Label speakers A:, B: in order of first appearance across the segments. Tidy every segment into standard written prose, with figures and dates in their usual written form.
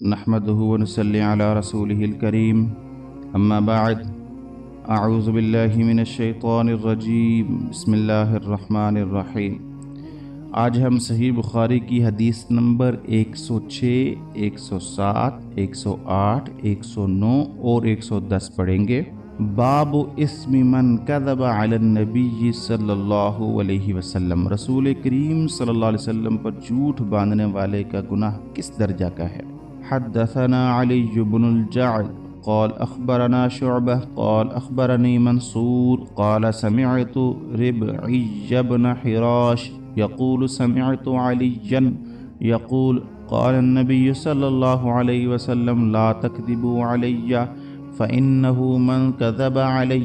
A: نحمده ونصلي على رسوله الكريم اما بعد اعوذ باللہ من الشیطان الرجیم بسم اللہ الرحمن الرحیم۔ آج ہم صحیح بخاری کی حدیث نمبر 106، 107، 108، 109 اور 110 پڑھیں گے۔ باب اسم من کذب علی النبی صلی اللہ علیہ وسلم، رسول کریم صلی اللہ علیہ وسلم پر جھوٹ باندھنے والے کا گناہ کس درجہ کا ہے۔ حدثنا علی بن الجعد قال اخبرنا شعبہ قال اخبرنی منصور قال سمعت ربعی بن حراش یقول سمعت علیا یقول قال النبی صلی اللہ علیہ وسلم لا تکذبوا علی فإنه من كذب علی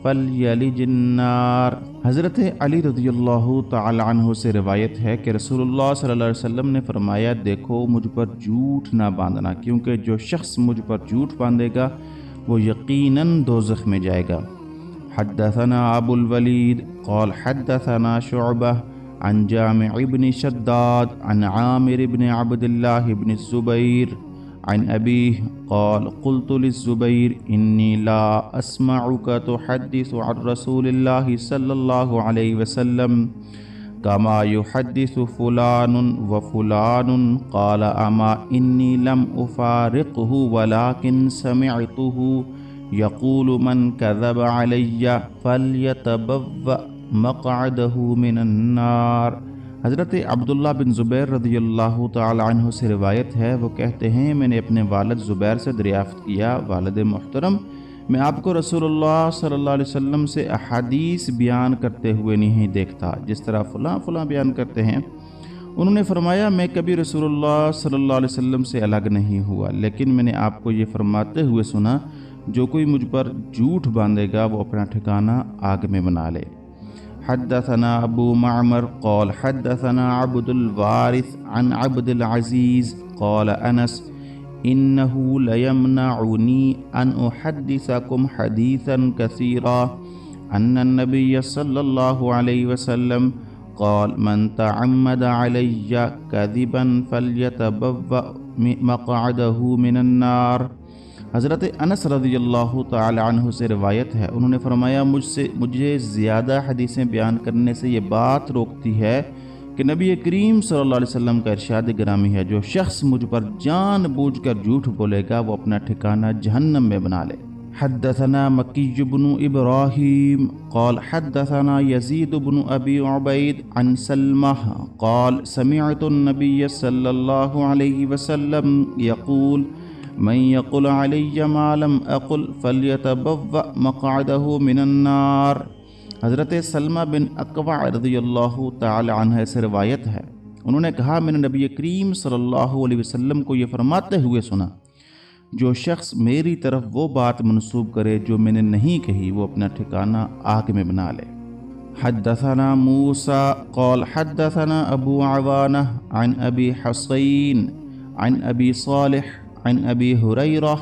A: فلیلج النار۔ حضرت علی رضی اللہ تعالی عنہ سے روایت ہے کہ رسول اللہ صلی اللہ علیہ وسلم نے فرمایا، دیکھو مجھ پر جھوٹ نہ باندھنا، کیونکہ جو شخص مجھ پر جھوٹ باندھے گا وہ یقیناً دوزخ میں جائے گا۔ حدثنا ابو الولید قال حدثنا شعبہ عن جامع بن شداد عن عامر بن عبد اللہ بن الزبیر عن أبيه قال قلت للزبير إني لا أسمعك تحدث عن رسول الله صلى الله عليه وسلم كما يحدث فلان وفلان قال أما إني لم أفارقه ولكن سمعته يقول من كذب علي فليتبوأ مقعده من النار۔ حضرت عبداللہ بن زبیر رضی اللہ تعالی عنہ سے روایت ہے، وہ کہتے ہیں میں نے اپنے والد زبیر سے دریافت کیا، والد محترم میں آپ کو رسول اللہ صلی اللہ علیہ وسلم سے احادیث بیان کرتے ہوئے نہیں دیکھتا جس طرح فلاں فلاں بیان کرتے ہیں۔ انہوں نے فرمایا، میں کبھی رسول اللہ صلی اللہ علیہ وسلم سے الگ نہیں ہوا، لیکن میں نے آپ کو یہ فرماتے ہوئے سنا، جو کوئی مجھ پر جھوٹ باندھے گا وہ اپنا ٹھکانہ آگ میں بنا لے۔ حدثنا ابو معمر قال حدثنا عبد الوارث عن عبد العزيز قال انس انه ليمنعني ان احدثكم حديثا كثيرا ان النبي صلى الله عليه وسلم قال من تعمد علي كذبا فليتبوأ مقعده من النار۔ حضرت انس رضی اللہ تعالی عنہ سے روایت ہے، انہوں نے فرمایا، مجھے زیادہ حدیثیں بیان کرنے سے یہ بات روکتی ہے کہ نبی کریم صلی اللہ علیہ وسلم کا ارشاد گرامی ہے، جو شخص مجھ پر جان بوجھ کر جھوٹ بولے گا وہ اپنا ٹھکانہ جہنم میں بنا لے۔ حدثنا مکی بن ابراہیم قال حدثنا یزید بن ابی عبید عن سلمہ قال سمعت النبی صلی اللہ علیہ وسلم یقول من يقل علی ما لم اقل فلیتبوأ مقعده من النار۔ حضرت سلمہ بن اکوع رضی اللہ تعالی عنہ سے روایت ہے، انہوں نے کہا، میں نے نبی کریم صلی اللہ علیہ وسلم کو یہ فرماتے ہوئے سنا، جو شخص میری طرف وہ بات منسوب کرے جو میں نے نہیں کہی وہ اپنا ٹھکانہ آگ میں بنا لے۔ حدثنا موسیٰ قال حدثنا ابو عوانہ عن ابی حصین عن ابی صالح عن ابی ہریرہ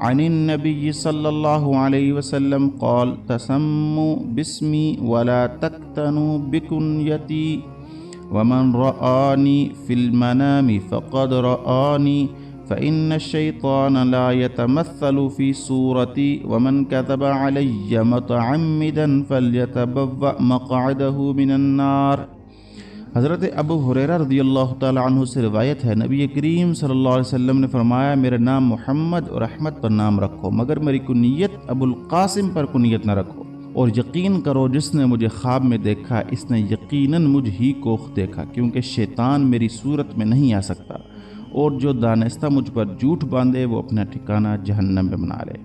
A: عن النبی صلی اللہ علیہ وسلم قال تسموا باسمی ولا تکتنوا بکنیتی ومن رآنی فی المنام فقد رآنی فإن الشیطان لا يتمثل فی صورتی ومن کذب علی متعمدا فلیتبوأ مقعده من النار۔ حضرت ابو ہریرہ رضی اللہ تعالی عنہ سے روایت ہے، نبی کریم صلی اللہ علیہ وسلم نے فرمایا، میرا نام محمد اور احمد پر نام رکھو، مگر میری کنیت ابو القاسم پر کنیت نہ رکھو، اور یقین کرو جس نے مجھے خواب میں دیکھا اس نے یقیناً مجھ ہی کو دیکھا، کیونکہ شیطان میری صورت میں نہیں آ سکتا، اور جو دانستہ مجھ پر جھوٹ باندھے وہ اپنا ٹھکانہ جہنم میں بنا لے۔